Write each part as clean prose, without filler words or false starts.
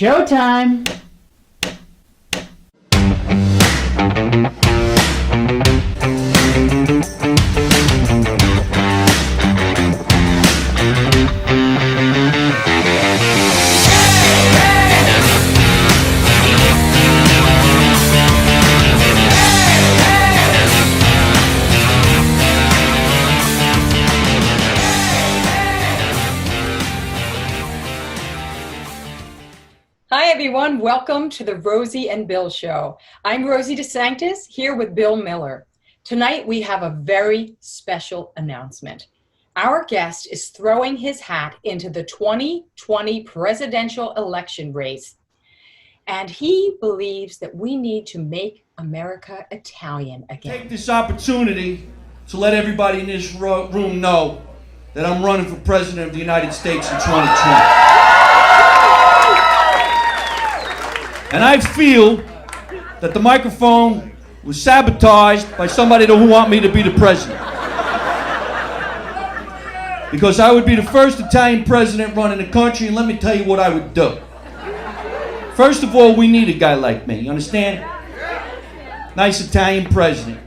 Showtime! Hi, everyone. Welcome to the Rosie and Bill Show. I'm Rosie DeSanctis, here with Bill Miller. Tonight, we have a very special announcement. Our guest is throwing his hat into the 2020 presidential election race, and he believes that we need to make America Italian again. Take this opportunity to let everybody in this room know that I'm running for President of the United States in 2020. And I feel that the microphone was sabotaged by somebody who want me to be the president. Because I would be the first Italian president running the country, and let me tell you what I would do. First of all, we need a guy like me, you understand? Nice Italian president.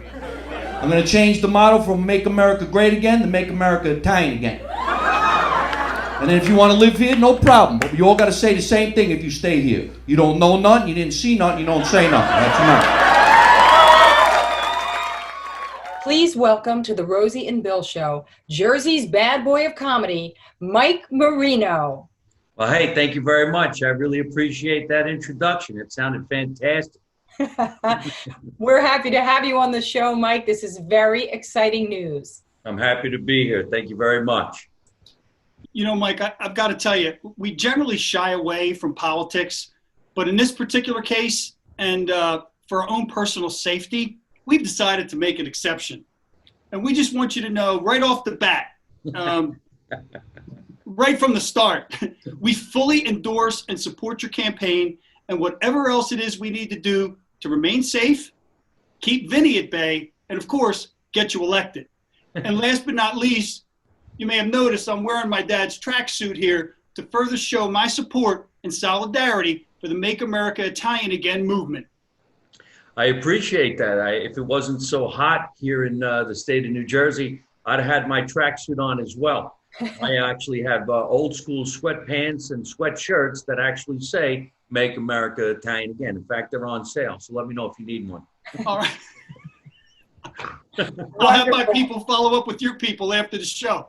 I'm gonna change the motto from Make America Great Again to Make America Italian Again. And then if you want to live here, no problem. But you all got to say the same thing if you stay here. You don't know nothing, you didn't see nothing, you don't say nothing. That's enough. Please welcome to the Rosie and Bill Show, Jersey's bad boy of comedy, Mike Marino. Well, hey, thank you very much. I really appreciate that introduction. It sounded fantastic. We're happy to have you on the show, Mike. This is very exciting news. I'm happy to be here. Thank you very much. You know, Mike, I've got to tell you, we generally shy away from politics, but in this particular case, and for our own personal safety, we've decided to make an exception. And we just want you to know right off the bat, right from the start, we fully endorse and support your campaign and whatever else it is we need to do to remain safe, keep Vinny at bay, and of course, get you elected. And last but not least, you may have noticed I'm wearing my dad's tracksuit here to further show my support and solidarity for the Make America Italian Again movement. I appreciate that. If it wasn't so hot here in the state of New Jersey, I'd have had my tracksuit on as well. I actually have old school sweatpants and sweatshirts that actually say Make America Italian Again. In fact, they're on sale, so let me know if you need one. All right. I'll have my people follow up with your people after the show.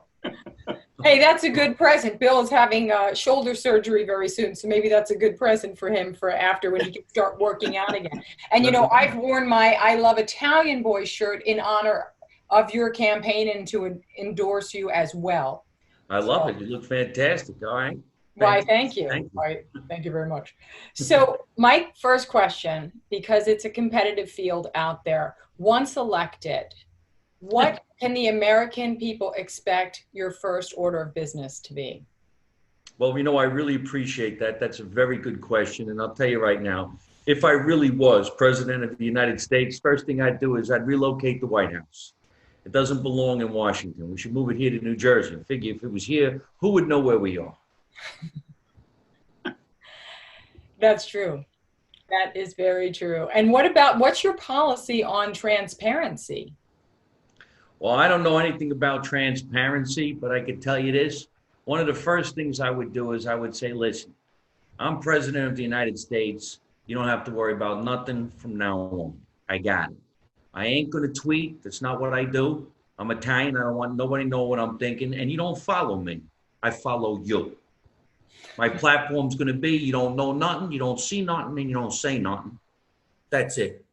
Hey, that's a good present. Bill is having shoulder surgery very soon, so maybe that's a good present for him for after when he can start working out again. And you know, I've worn my I Love Italian Boy shirt in honor of your campaign and to endorse you as well. I love it. You look fantastic. All right. Why, thank you. Thank you. Why, thank you very much. So, Mike, first question, because it's a competitive field out there. Once elected, what can the American people expect your first order of business to be? Well, you know, I really appreciate that. That's a very good question. And I'll tell you right now, if I really was president of the United States, first thing I'd do is I'd relocate the White House. It doesn't belong in Washington. We should move it here to New Jersey. I figure if it was here, who would know where we are? That's true. That is very true. And what's your policy on transparency? Well, I don't know anything about transparency, but I can tell you this. One of the first things I would do is I would say, listen, I'm president of the United States. You don't have to worry about nothing from now on. I got it. I ain't going to tweet. That's not what I do. I'm Italian. I don't want nobody to know what I'm thinking. And you don't follow me. I follow you. My platform's going to be, you don't know nothing, you don't see nothing, and you don't say nothing. That's it.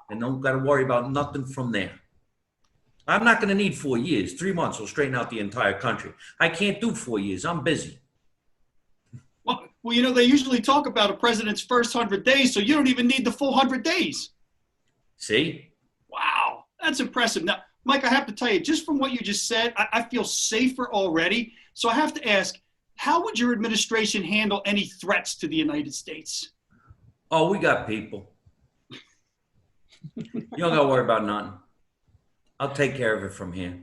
And don't got to worry about nothing from there. I'm not going to need 4 years. 3 months will straighten out the entire country. I can't do 4 years. I'm busy. Well, you know, they usually talk about a president's first 100 days, so you don't even need the full 100 days. See? Wow, that's impressive. Now, Mike, I have to tell you, just from what you just said, I feel safer already. So I have to ask, how would your administration handle any threats to the United States? Oh, we got people. You don't got to worry about nothing. I'll take care of it from here.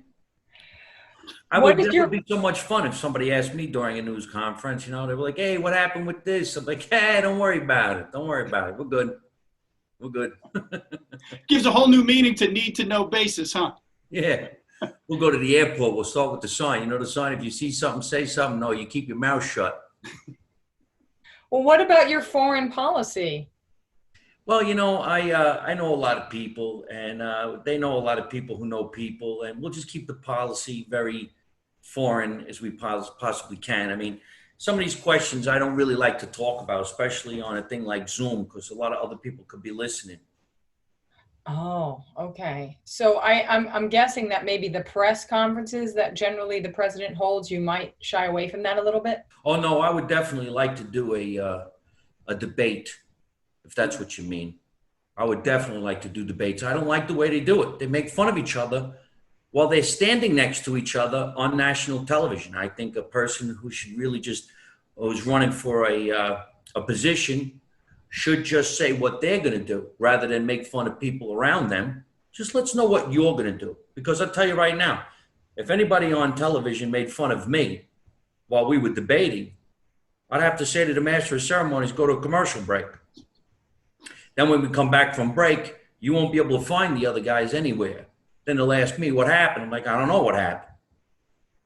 What did That would your be so much fun if somebody asked me during a news conference, they were like, hey, what happened with this? I'm like, hey, don't worry about it. Don't worry about it. We're good. We're good. Gives a whole new meaning to need to know basis, huh? Yeah. We'll go to the airport. We'll start with the sign. You know the sign, if you see something, say something. No, you keep your mouth shut. Well, what about your foreign policy? Well, I know a lot of people, and they know a lot of people who know people, and we'll just keep the policy very foreign as we possibly can. I mean, some of these questions I don't really like to talk about, especially on a thing like Zoom, because a lot of other people could be listening. Oh, okay. So I'm guessing that maybe the press conferences that generally the president holds, you might shy away from that a little bit. Oh no, I would definitely like to do a debate, if that's what you mean. I would definitely like to do debates. I don't like the way they do it. They make fun of each other while they're standing next to each other on national television. I think a person who should really just who's running for a position should just say what they're going to do rather than make fun of people around them. Just let's know what you're going to do. Because I'll tell you right now, if anybody on television made fun of me while we were debating, I'd have to say to the master of ceremonies, go to a commercial break. Then when we come back from break, you won't be able to find the other guys anywhere. Then they'll ask me what happened. I'm like, I don't know what happened,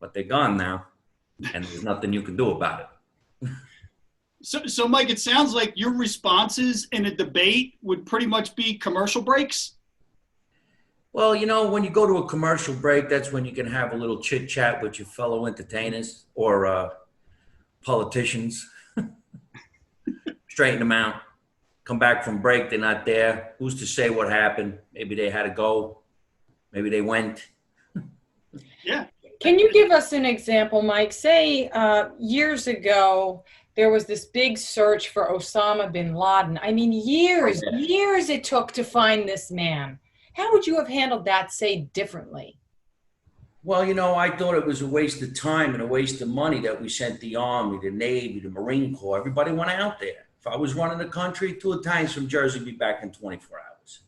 but they're gone now, and there's nothing you can do about it. So Mike, it sounds like your responses in a debate would pretty much be commercial breaks. Well, when you go to a commercial break, that's when you can have a little chit chat with your fellow entertainers or politicians, straighten them out. Come back from break, they're not there. Who's to say what happened? Maybe they had to go. Maybe they went. Yeah. Can you give us an example, Mike? Say years ago, there was this big search for Osama bin Laden. I mean, years it took to find this man. How would you have handled that, say, differently? Well, I thought it was a waste of time and a waste of money that we sent the Army, the Navy, the Marine Corps. Everybody went out there. If I was running the country, 2 Italians from Jersey would be back in 24 hours.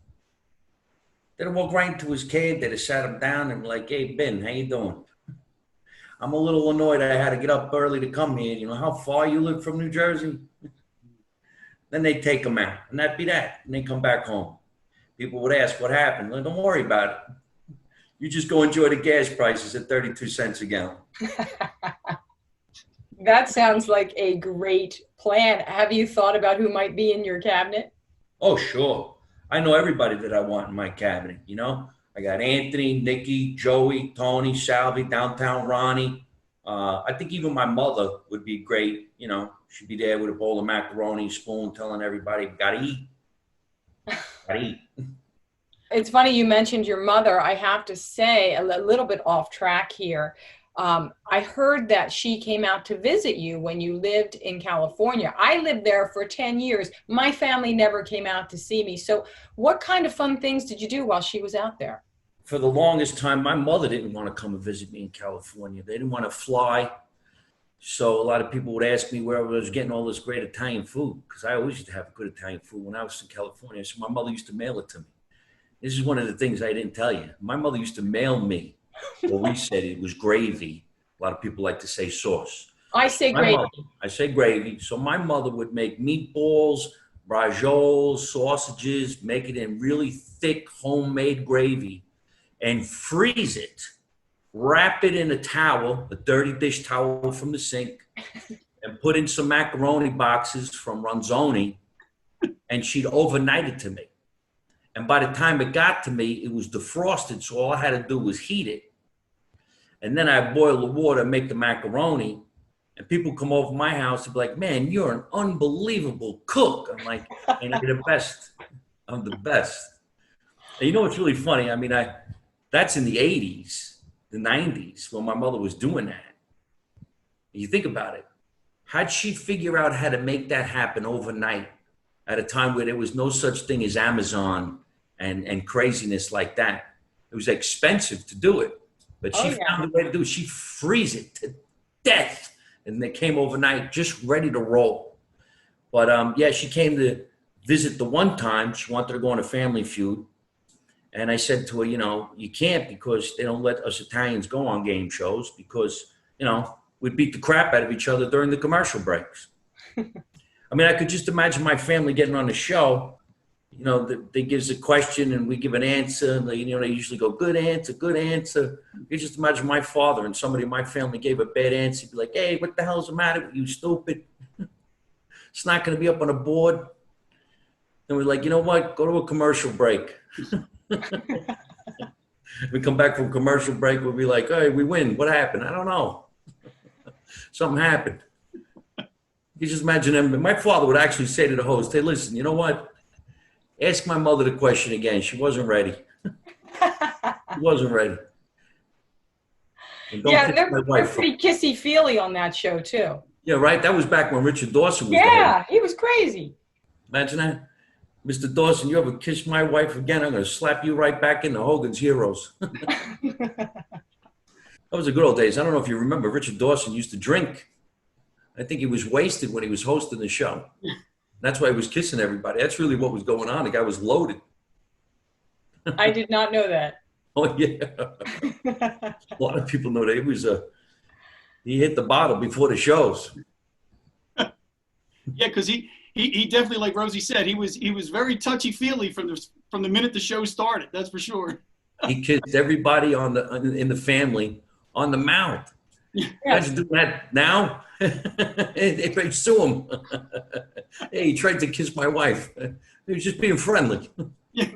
They'd have walked right into his cave. They'd have sat him down and be like, hey, Ben, how you doing? I'm a little annoyed I had to get up early to come here. You know how far you live from New Jersey? Then they'd take him out, and that'd be that. And they'd come back home. People would ask, what happened? Well, don't worry about it. You just go enjoy the gas prices at 32 cents a gallon. That sounds like a great plan. Have you thought about who might be in your cabinet? Oh, sure. I know everybody that I want in my cabinet, I got Anthony, Nikki, Joey, Tony, Salvi, Downtown Ronnie. I think even my mother would be great. She'd be there with a bowl of macaroni, spoon, telling everybody, gotta eat. Gotta eat. It's funny you mentioned your mother. I have to say, a little bit off track here. I heard that she came out to visit you when you lived in California. I lived there for 10 years. My family never came out to see me. So what kind of fun things did you do while she was out there? For the longest time, my mother didn't want to come and visit me in California. They didn't want to fly. So a lot of people would ask me where I was getting all this great Italian food, because I always used to have good Italian food when I was in California. So my mother used to mail it to me. This is one of the things I didn't tell you. My mother used to mail me, well, we said it was gravy. A lot of people like to say sauce. I say gravy. I say gravy. So my mother would make meatballs, brajioles, sausages, make it in really thick homemade gravy and freeze it. Wrap it in a towel, a dirty dish towel from the sink, and put in some macaroni boxes from Ronzoni, and she'd overnight it to me. And by the time it got to me, it was defrosted, so all I had to do was heat it. And then I boil the water, make the macaroni, and people come over my house and be like, man, you're an unbelievable cook. I'm like, and you're the best. I'm the best. And you know what's really funny? I mean, that's in the 80s, the 90s, when my mother was doing that. And you think about it. How'd she figure out how to make that happen overnight at a time where there was no such thing as Amazon and craziness like that? It was expensive to do it. But she found a way to do it. She'd freeze it to death. And they came overnight just ready to roll. But yeah, she came to visit the one time. She wanted to go on a Family Feud. And I said to her, you can't, because they don't let us Italians go on game shows because, we beat the crap out of each other during the commercial breaks. I mean, I could just imagine my family getting on the show. They gives a question and we give an answer. And they usually go, good answer, good answer. You just imagine my father and somebody in my family gave a bad answer. He'd be like, hey, what the hell's the matter with you, stupid? It's not going to be up on the board. And we're like, you know what? Go to a commercial break. We come back from commercial break. We'll be like, hey, we win. What happened? I don't know. Something happened. You just imagine him. My father would actually say to the host, hey, listen, you know what? Ask my mother the question again. She wasn't ready. She wasn't ready. Yeah, they're pretty kissy-feely on that show, too. Yeah, right? That was back when Richard Dawson was there. He was crazy. Imagine that. Mr. Dawson, you ever kiss my wife again, I'm going to slap you right back into Hogan's Heroes. That was the good old days. I don't know if you remember, Richard Dawson used to drink. I think he was wasted when he was hosting the show. That's why he was kissing everybody. That's really what was going on. The guy was loaded. I did not know that. Oh, yeah. A lot of people know that. He hit the bottle before the shows. Yeah, because he definitely, like Rosie said, he was very touchy-feely from the minute the show started. That's for sure. He kissed everybody in the family on the mouth. Yes. Imagine doing that now. They sue him. Hey, he tried to kiss my wife. He was just being friendly. Yeah.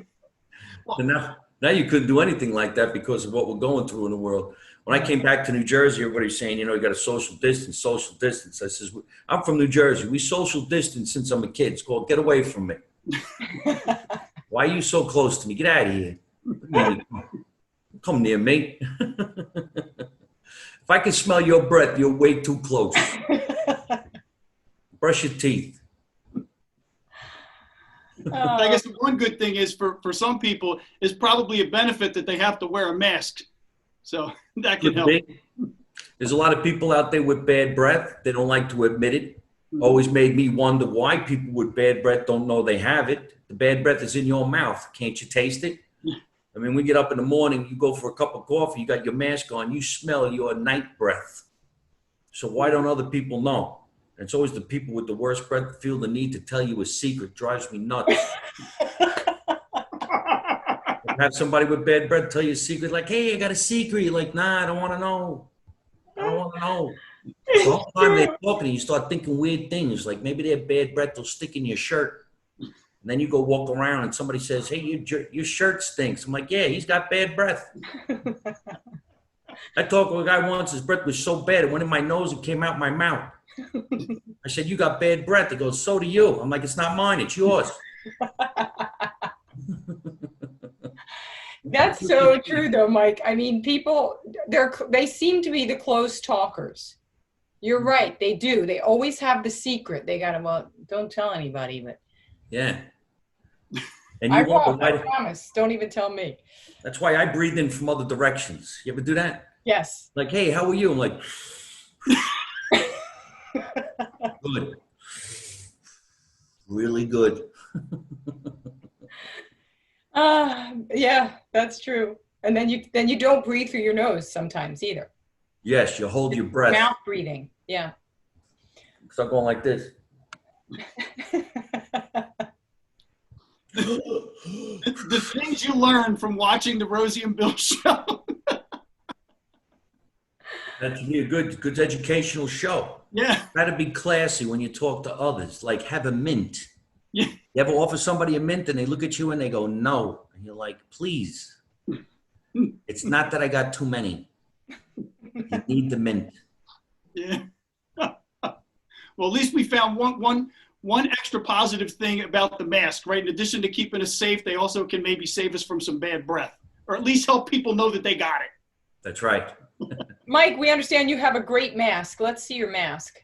Well, and now you couldn't do anything like that because of what we're going through in the world. When I came back to New Jersey, everybody's saying, you got a social distance, social distance. I says, I'm from New Jersey. We social distance since I'm a kid. It's called get away from me. Why are you so close to me? Get out of here. Come near me. If I can smell your breath, you're way too close. Brush your teeth. I guess the one good thing is for some people is probably a benefit that they have to wear a mask. So that can help. There's a lot of people out there with bad breath. They don't like to admit it. Always made me wonder why people with bad breath don't know they have it. The bad breath is in your mouth. Can't you taste it? I mean, we get up in the morning, you go for a cup of coffee, you got your mask on, you smell your night breath. So why don't other people know? And it's always the people with the worst breath that feel the need to tell you a secret. Drives me nuts. Have somebody with bad breath tell you a secret, like, hey, I got a secret. You're like, nah, I don't want to know. I don't want to know. The whole time they're talking, you start thinking weird things, like maybe their bad breath will stick in your shirt. And then you go walk around and somebody says, hey, your shirt stinks. I'm like, yeah, he's got bad breath. I talked to a guy once, his breath was so bad, it went in my nose and came out my mouth. I said, you got bad breath. He goes, so do you. I'm like, it's not mine, it's yours. That's so true, though, Mike. I mean, people, they seem to be the close talkers. You're right. They do. They always have the secret. They got to, well, don't tell anybody, but. Yeah. And I won't, I promise. Don't even tell me. That's why I breathe in from other directions. You ever do that? Yes. Like, hey, how are you? I'm like, good. Really good. Yeah, that's true. And then you don't breathe through your nose sometimes either. Yes, you hold your breath. Mouth breathing. Yeah. Start going like this. The things you learn from watching the Rosie and Bill show. That should be a good educational show. Yeah. Got to be classy when you talk to others. Like, have a mint. Yeah. You ever offer somebody a mint and they look at you and they go, no. And you're like, please. It's not that I got too many. You need the mint. Yeah. Well, at least we found one extra positive thing about the mask, right? In addition to keeping us safe, they also can maybe save us from some bad breath, or at least help people know that they got it. That's right. Mike, we understand you have a great mask. Let's see your mask.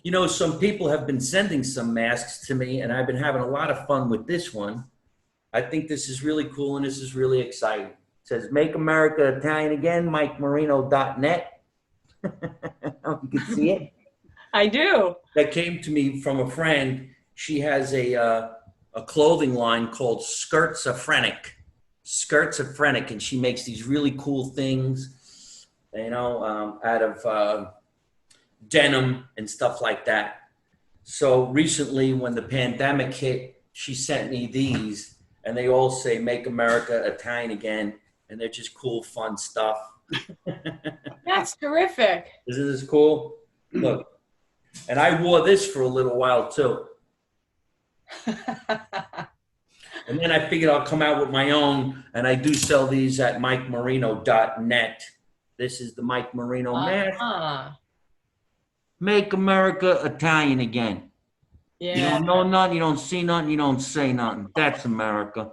You know, some people have been sending some masks to me, and I've been having a lot of fun with this one. I think this is really cool, and this is really exciting. It says, Make America Italian Again, MikeMarino.net. You can see it. I do. That came to me from a friend. She has a clothing line called Skirts-A-Phrenic. schizophrenic, and she makes these really cool things, out of denim and stuff like that. So recently, when the pandemic hit, she sent me these, and they all say "Make America Italian Again," and they're just cool, fun stuff. That's terrific. Isn't this cool? Look, and I wore this for a little while too. And then I figured I'll come out with my own, and I do sell these at MikeMarino.net. This is the Mike Marino mask. Make America Italian again. Yeah. You don't know nothing, you don't see nothing, you don't say nothing. That's America.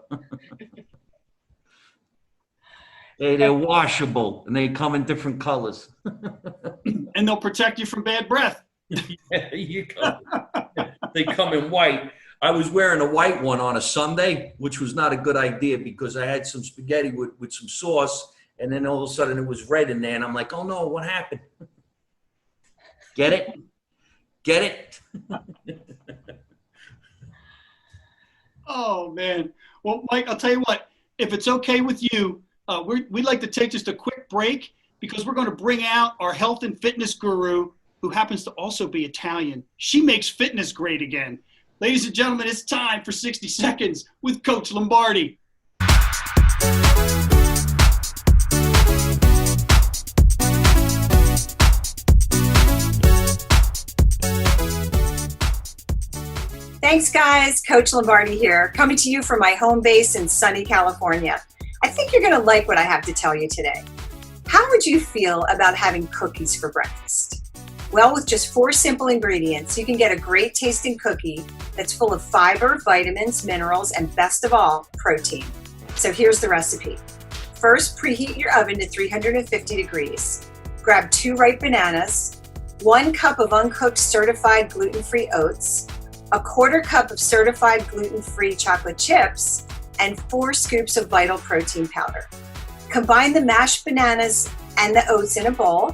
They're washable, and they come in different colors. And they'll protect you from bad breath. Yeah, you go. They come in white. I was wearing a white one on a Sunday, which was not a good idea because I had some spaghetti with some sauce, and then all of a sudden it was red in there, and I'm like, oh no, what happened? Get it? Get it? Oh, man. Well, Mike, I'll tell you what, if it's okay with you, we'd like to take just a quick break because we're going to bring out our health and fitness guru, who happens to also be Italian. She makes fitness great again. Ladies and gentlemen, it's time for 60 Seconds with Coach Lombardi. Thanks, guys. Coach Lombardi here, coming to you from my home base in sunny California. I think you're going to like what I have to tell you today. How would you feel about having cookies for breakfast? Well, with just 4 simple ingredients, you can get a great tasting cookie that's full of fiber, vitamins, minerals, and best of all, protein. So here's the recipe. First, preheat your oven to 350 degrees. Grab 2 ripe bananas, 1 cup of uncooked certified gluten-free oats, a 1/4 cup of certified gluten-free chocolate chips, and 4 scoops of Vital Protein powder. Combine the mashed bananas and the oats in a bowl.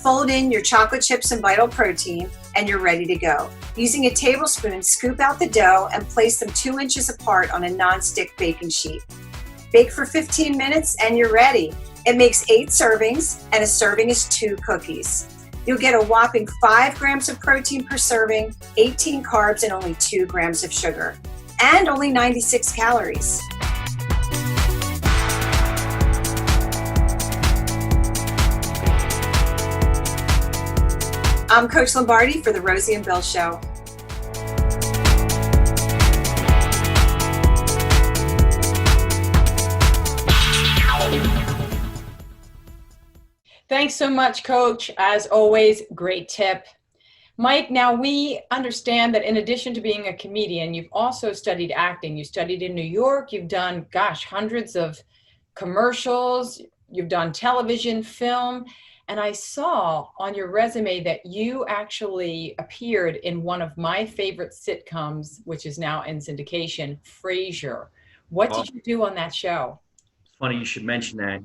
Fold in your chocolate chips and Vital Protein, and you're ready to go. Using a tablespoon, scoop out the dough and place them 2 inches apart on a non-stick baking sheet. Bake for 15 minutes and you're ready. It makes 8 servings, and a serving is 2 cookies. You'll get a whopping 5 grams of protein per serving, 18 carbs, and only 2 grams of sugar, and only 96 calories. I'm Coach Lombardi for the Rosie and Bill Show. Thanks so much, Coach. As always, great tip. Mike, now we understand that in addition to being a comedian, you've also studied acting. You studied in New York. You've done, hundreds of commercials. You've done television, film. And I saw on your resume that you actually appeared in one of my favorite sitcoms, which is now in syndication, Frasier. What did you do on that show? It's funny you should mention that.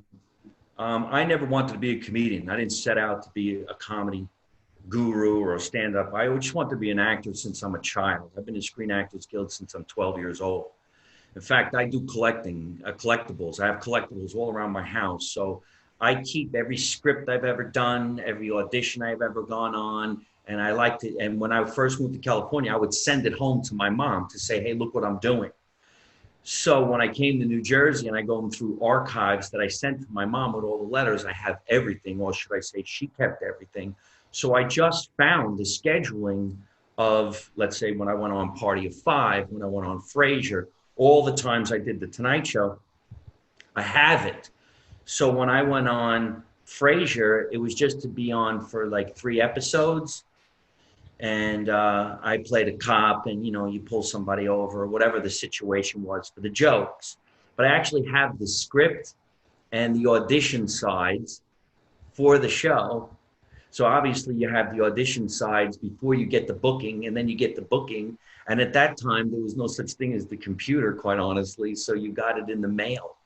I never wanted to be a comedian. I didn't set out to be a comedy guru or a stand-up. I just wanted to be an actor since I'm a child. I've been in Screen Actors Guild since I'm 12 years old. In fact, I do collectibles. I have collectibles all around my house. So I keep every script I've ever done, every audition I've ever gone on. And I like to, and when I first moved to California, I would send it home to my mom to say, hey, look what I'm doing. So when I came to New Jersey and I go through archives that I sent to my mom with all the letters, I have everything, or should I say she kept everything. So I just found the scheduling of, let's say, when I went on Party of Five, when I went on Frasier, all the times I did the Tonight Show, I have it. So when I went on Frasier, it was just to be on for like 3 episodes. And I played a cop and, you pull somebody over or whatever the situation was for the jokes. But I actually have the script and the audition sides for the show. So obviously you have the audition sides before you get the booking, and then you get the booking. And at that time, there was no such thing as the computer, quite honestly. So you got it in the mail.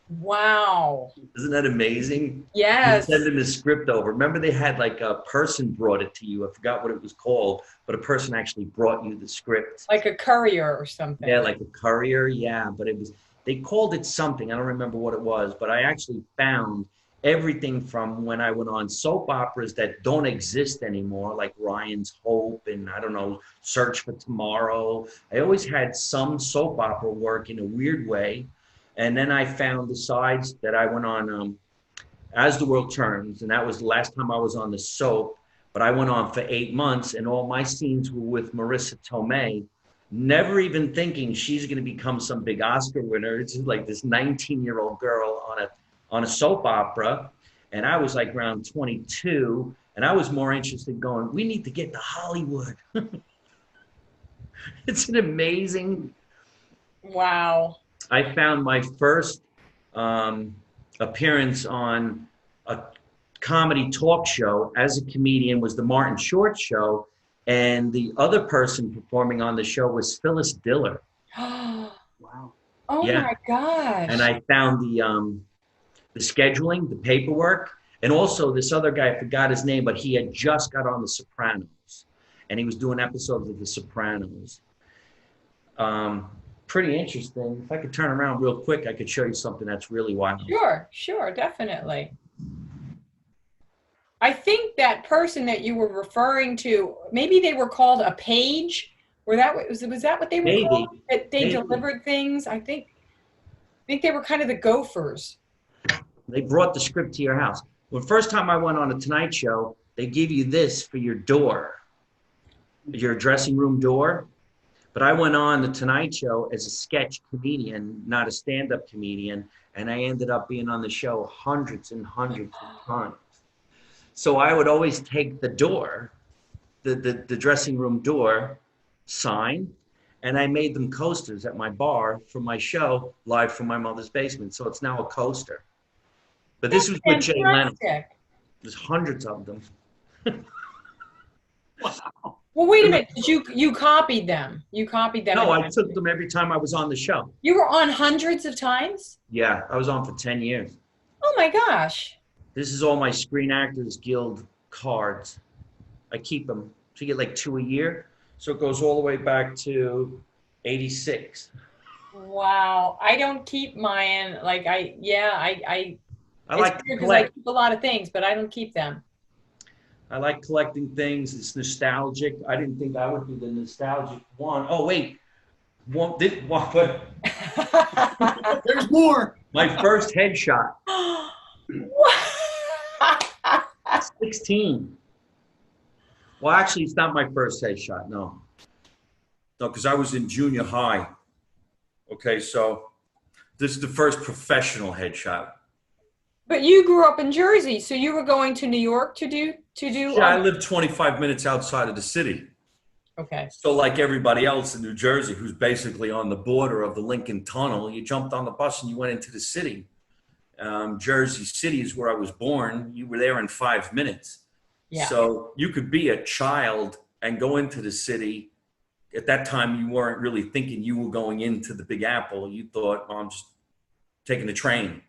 Wow. Isn't that amazing? Yes. You send them the script over. Remember they had like a person brought it to you. I forgot what it was called, but a person actually brought you the script. Like a courier or something. Yeah, like a courier. Yeah, but They called it something. I don't remember what it was, but I actually found everything from when I went on soap operas that don't exist anymore, like Ryan's Hope and I don't know, Search for Tomorrow. I always had some soap opera work in a weird way. And then I found the sides that I went on As the World Turns, and that was the last time I was on the soap, but I went on for 8 months and all my scenes were with Marissa Tomei, never even thinking she's going to become some big Oscar winner. It's like this 19-year-old girl on a soap opera. And I was like around 22 and I was more interested going, we need to get to Hollywood. It's an amazing. Wow. I found my first appearance on a comedy talk show as a comedian was the Martin Short Show. And the other person performing on the show was Phyllis Diller. Wow. Oh Yeah. my gosh. And I found the scheduling, the paperwork, and also this other guy, I forgot his name, but he had just got on The Sopranos. And he was doing episodes of The Sopranos. Pretty interesting. If I could turn around real quick, I could show you something that's really wild. Sure, definitely. I think that person that you were referring to, maybe they were called a page. Was that what they were Maybe. called? That they Maybe. delivered things. I think they were kind of the gophers. They brought the script to your house. Well, the first time I went on a Tonight Show, they give you this for your door, your dressing room door. But I went on the Tonight Show as a sketch comedian, not a stand-up comedian, and I ended up being on the show hundreds and hundreds of times. So I would always take the door, the dressing room door sign, and I made them coasters at my bar for my show, Live from My Mother's Basement. So it's now a coaster. But this was with Jay Leno. There's hundreds of them. Wow. Well, wait a minute. You copied them? You copied them? No, I took them every time I was on the show. You were on hundreds of times? Yeah, I was on for 10 years. Oh my gosh. This is all my Screen Actors Guild cards. I keep them. So you get like 2 a year. So it goes all the way back to 86. Wow. I don't keep mine. Like I it's like to because I collect. keep a lot of things, but I don't keep them. I like collecting things. It's nostalgic. I didn't think I would be the nostalgic one. Oh, wait. But There's more. my first headshot. 16. Well, actually, it's not my first headshot. No, because I was in junior high. Okay, so this is the first professional headshot. But you grew up in Jersey, so you were going to New York to do. Yeah, I live 25 minutes outside of the city. Okay. So like everybody else in New Jersey, who's basically on the border of the Lincoln Tunnel, you jumped on the bus and you went into the city. Jersey City is where I was born. You were there in 5 minutes. Yeah. So you could be a child and go into the city. At that time, you weren't really thinking you were going into the Big Apple. You thought, oh, I'm just taking the train.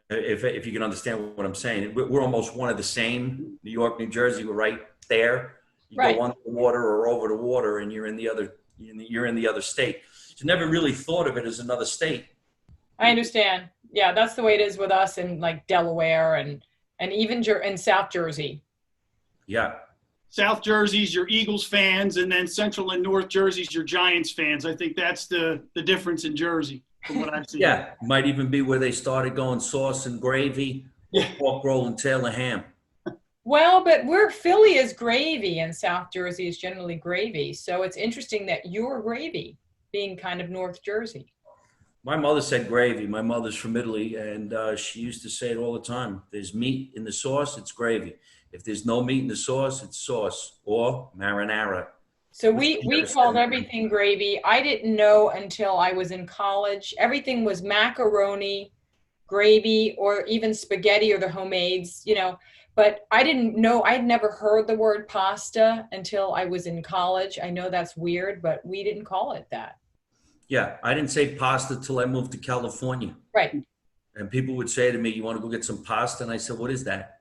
If you can understand what I'm saying. We're almost one of the same. New York, New Jersey, we're right there. You Right. go under the water or over the water and you're in the other state. So never really thought of it as another state. I understand. Yeah, that's the way it is with us in like Delaware and even in South Jersey. Yeah. South Jersey's your Eagles fans, and then Central and North Jersey's your Giants fans. I think that's the difference in Jersey from what I've seen. Yeah. Might even be where they started going sauce and gravy, or pork roll and tail of ham. Well, but Philly is gravy and South Jersey is generally gravy. So it's interesting that you're gravy, being kind of North Jersey. My mother said gravy. My mother's from Italy, and she used to say it all the time. There's meat in the sauce, it's gravy. If there's no meat in the sauce, it's sauce or marinara. So we called everything gravy. I didn't know until I was in college. Everything was macaroni, gravy, or even spaghetti or the homemades, But I didn't know, I'd never heard the word pasta until I was in college. I know that's weird, but we didn't call it that. Yeah, I didn't say pasta till I moved to California. Right. And people would say to me, you want to go get some pasta? And I said, what is that?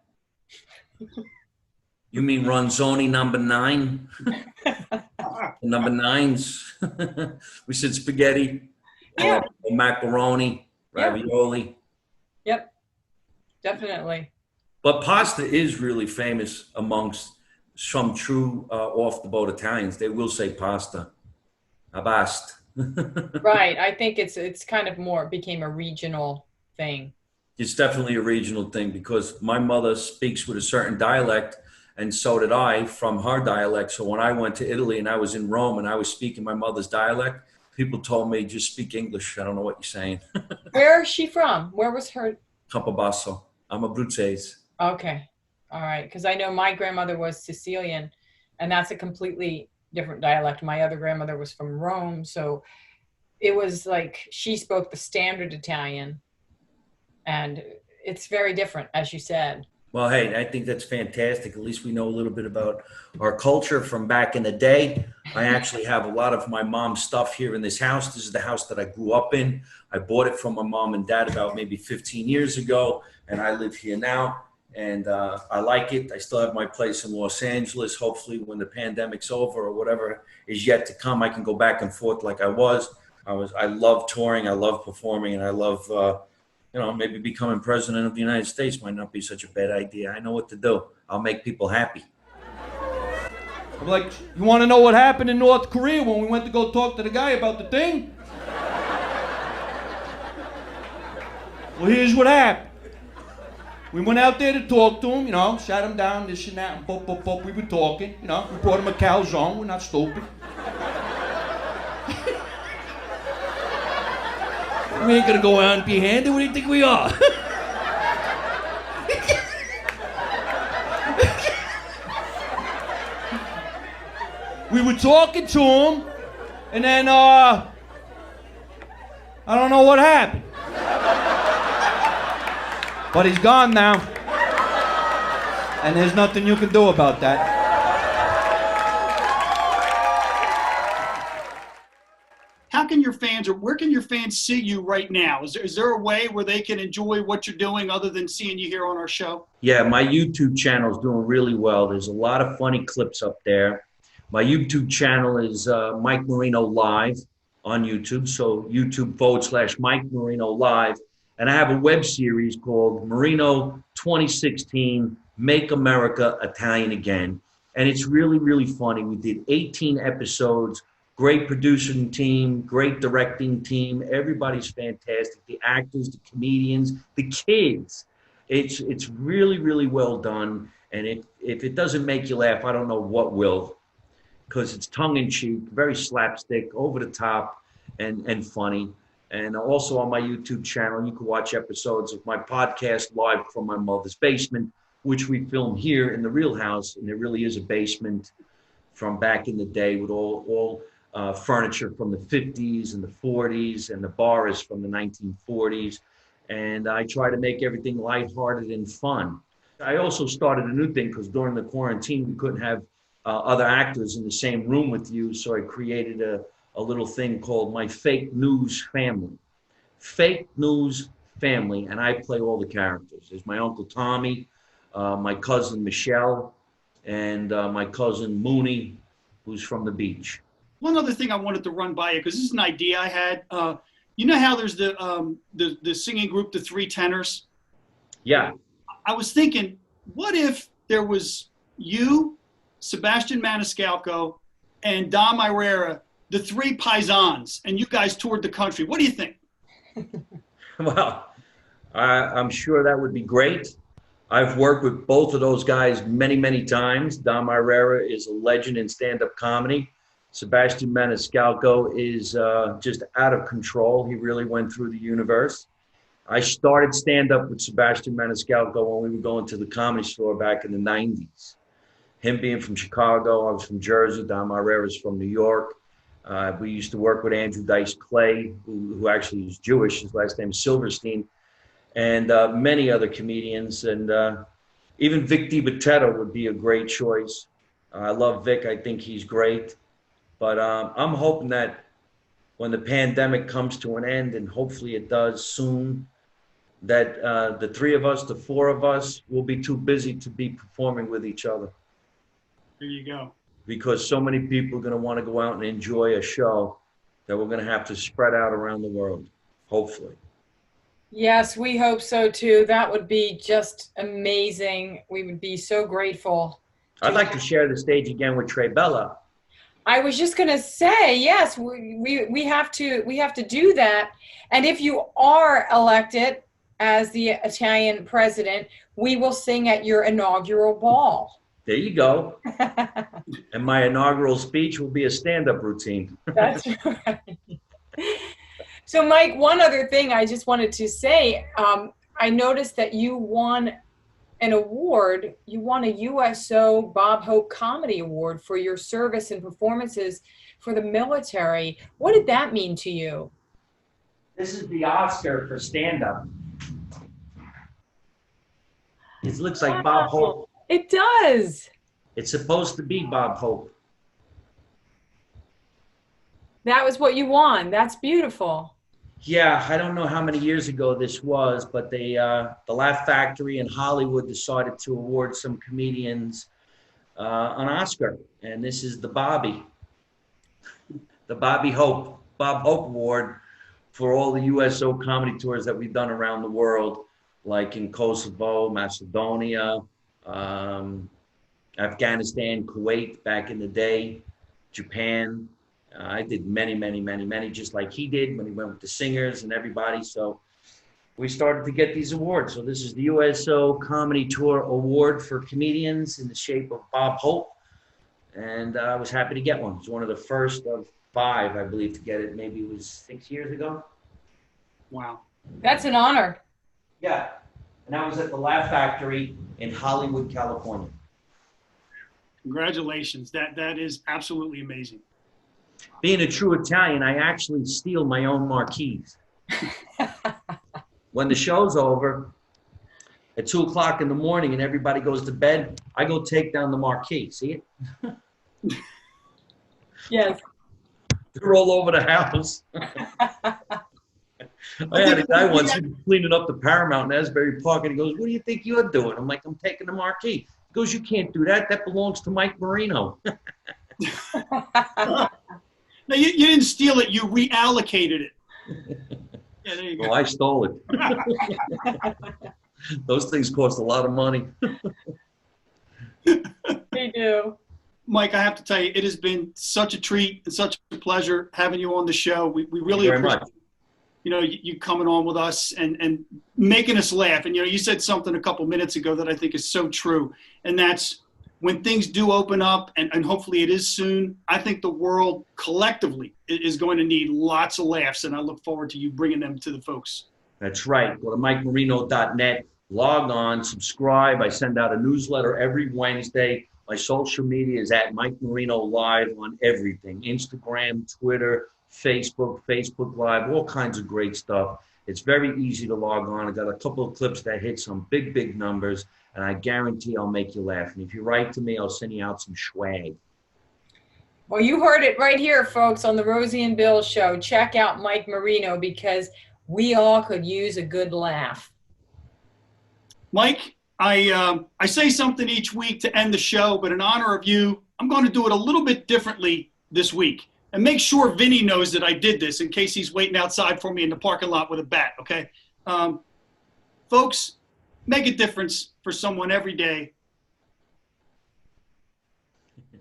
You mean Ronzoni number 9? Number 9s. We said spaghetti. Yeah. Macaroni, Yeah. ravioli. Yep. Definitely. But pasta is really famous amongst some true off the boat Italians. They will say pasta, abast. Right. I think it's kind of more became a regional thing. It's definitely a regional thing because my mother speaks with a certain dialect, and so did I from her dialect. So when I went to Italy and I was in Rome and I was speaking my mother's dialect, people told me just speak English. I don't know what you're saying. Where is she from? Where was her? Campobasso. I'm Abruzzese. Okay. All right. Because I know my grandmother was Sicilian, and that's a completely different dialect. My other grandmother was from Rome. So it was like she spoke the standard Italian, and it's very different, as you said. Well, hey, I think that's fantastic. At least we know a little bit about our culture from back in the day. I actually have a lot of my mom's stuff here in this house. This is the house that I grew up in. I bought it from my mom and dad about maybe 15 years ago, and I live here now. And I like it. I still have my place in Los Angeles. Hopefully, when the pandemic's over or whatever is yet to come, I can go back and forth like I was. I love touring. I love performing, and I love. Maybe becoming president of the United States might not be such a bad idea. I know what to do. I'll make people happy. I'm like, you want to know what happened in North Korea when we went to go talk to the guy about the thing? Well, here's what happened. We went out there to talk to him, sat him down, this and that, and we were talking, we brought him a calzone, we're not stupid. We ain't gonna go out empty-handed. What do you think we are? We were talking to him, and then I don't know what happened. But he's gone now, and there's nothing you can do about that. How can your fans, or where can your fans see you right now? Is there a way where they can enjoy what you're doing other than seeing you here on our show? Yeah, my YouTube channel is doing really well. There's a lot of funny clips up there. My YouTube channel is Mike Marino Live on YouTube. So YouTube.com/Mike Marino Live. And I have a web series called Marino 2016, Make America Italian Again. And it's really, really funny. We did 18 episodes. Great producing team, great directing team. Everybody's fantastic. The actors, the comedians, the kids. It's really, really well done. And if it doesn't make you laugh, I don't know what will, because it's tongue-in-cheek, very slapstick, over the top, and funny. And also on my YouTube channel, you can watch episodes of my podcast, Live from My Mother's Basement, which we film here in the real house. And there really is a basement from back in the day with all furniture from the 50s and the 40s, and the bar is from the 1940s. And I try to make everything lighthearted and fun. I also started a new thing because during the quarantine, we couldn't have other actors in the same room with you. So I created a little thing called my Fake News Family. Fake News Family, and I play all the characters. There's my Uncle Tommy, my cousin Michelle, and my cousin Mooney, who's from the beach. One other thing I wanted to run by you, because this is an idea I had. You know how there's the singing group, the Three Tenors? Yeah. I was thinking, what if there was you, Sebastian Maniscalco, and Dom Irrera, the three paisans, and you guys toured the country? What do you think? Well, I'm sure that would be great. I've worked with both of those guys many, many times. Dom Irrera is a legend in stand-up comedy. Sebastian Maniscalco is just out of control. He really went through the universe. I started stand-up with Sebastian Maniscalco when we were going to the Comedy Store back in the 90s. Him being from Chicago, I was from Jersey. Dom Irrera's from New York. We used to work with Andrew Dice Clay, who actually is Jewish. His last name is Silverstein. And many other comedians. And even Vic DiBattista would be a great choice. I love Vic. I think he's great. But I'm hoping that when the pandemic comes to an end, and hopefully it does soon, that the three of us, the four of us, will be too busy to be performing with each other. There you go. Because so many people are going to want to go out and enjoy a show that we're going to have to spread out around the world, hopefully. Yes, we hope so too. That would be just amazing. We would be so grateful. I'd like to share the stage again with Trey Bella. I was just going to say, yes, we have to do that. And if you are elected as the Italian president, we will sing at your inaugural ball. There you go. And my inaugural speech will be a stand-up routine. That's right. So, Mike, one other thing I just wanted to say, I noticed that you won an award. You won a USO Bob Hope Comedy Award for your service and performances for the military. What did that mean to you? This is the Oscar for stand-up. It looks like Bob Hope. It does. It's supposed to be Bob Hope. That was what you won. That's beautiful. Yeah, I don't know how many years ago this was, but the Laugh Factory in Hollywood decided to award some comedians an Oscar, and this is the Bob Hope Award for all the USO comedy tours that we've done around the world, like in Kosovo, Macedonia, Afghanistan, Kuwait back in the day, Japan. I did many, just like he did when he went with the singers and everybody. So we started to get these awards. So this is the USO Comedy Tour Award for comedians in the shape of Bob Hope. And I was happy to get one. It was one of the first of 5, I believe, to get it. Maybe it was 6 years ago. Wow. That's an honor. Yeah. And that was at the Laugh Factory in Hollywood, California. Congratulations. That is absolutely amazing. Being a true Italian, I actually steal my own marquees. When the show's over, at 2 o'clock in the morning and everybody goes to bed, I go take down the marquee. See it? Yes. They're all over the house. I had a guy once cleaning up the Paramount in Asbury Park, and he goes, "What do you think you're doing?" I'm like, "I'm taking the marquee." He goes, "You can't do that. That belongs to Mike Marino." No, you didn't steal it. You reallocated it. Yeah, there you go. Well, I stole it. Those things cost a lot of money. They do. Mike, I have to tell you, it has been such a treat and such a pleasure having you on the show. We really Thank you very appreciate much. You coming on with us and making us laugh. And you said something a couple minutes ago that I think is so true, and that's when things do open up, and hopefully it is soon. I think the world collectively is going to need lots of laughs, and I look forward to you bringing them to the folks. That's right. Go to MikeMarino.net, log on, subscribe. I send out a newsletter every Wednesday. My social media is at Mike Marino Live on everything: Instagram, Twitter, Facebook Live, all kinds of great stuff. It's very easy to log on. I got a couple of clips that hit some big numbers, and I guarantee I'll make you laugh. And if you write to me, I'll send you out some swag. Well, you heard it right here, folks, on the Rosie and Bill Show. Check out Mike Marino, because we all could use a good laugh. Mike, I say something each week to end the show, but in honor of you, I'm going to do it a little bit differently this week. And make sure Vinny knows that I did this in case he's waiting outside for me in the parking lot with a bat, okay? Folks, make a difference for someone every day.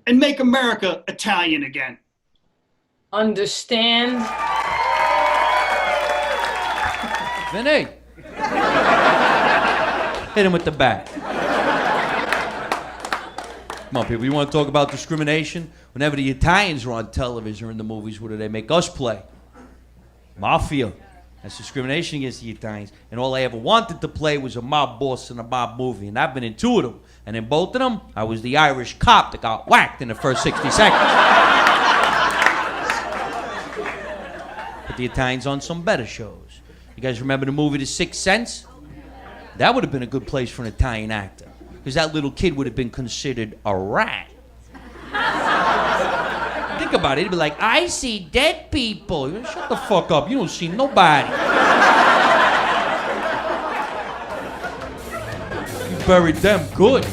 And make America Italian again. Understand? Vinny! Hit him with the bat. Come on, people. You want to talk about discrimination? Whenever the Italians are on television or in the movies, what do they make us play? Mafia. That's discrimination against the Italians. And all I ever wanted to play was a mob boss in a mob movie. And I've been in 2 of them. And in both of them, I was the Irish cop that got whacked in the first 60 seconds. But the Italians on some better shows. You guys remember the movie The Sixth Sense? That would have been a good place for an Italian actor, because that little kid would have been considered a rat. Think about it. He'd be like, "I see dead people." Shut the fuck up. You don't see nobody. You buried them good.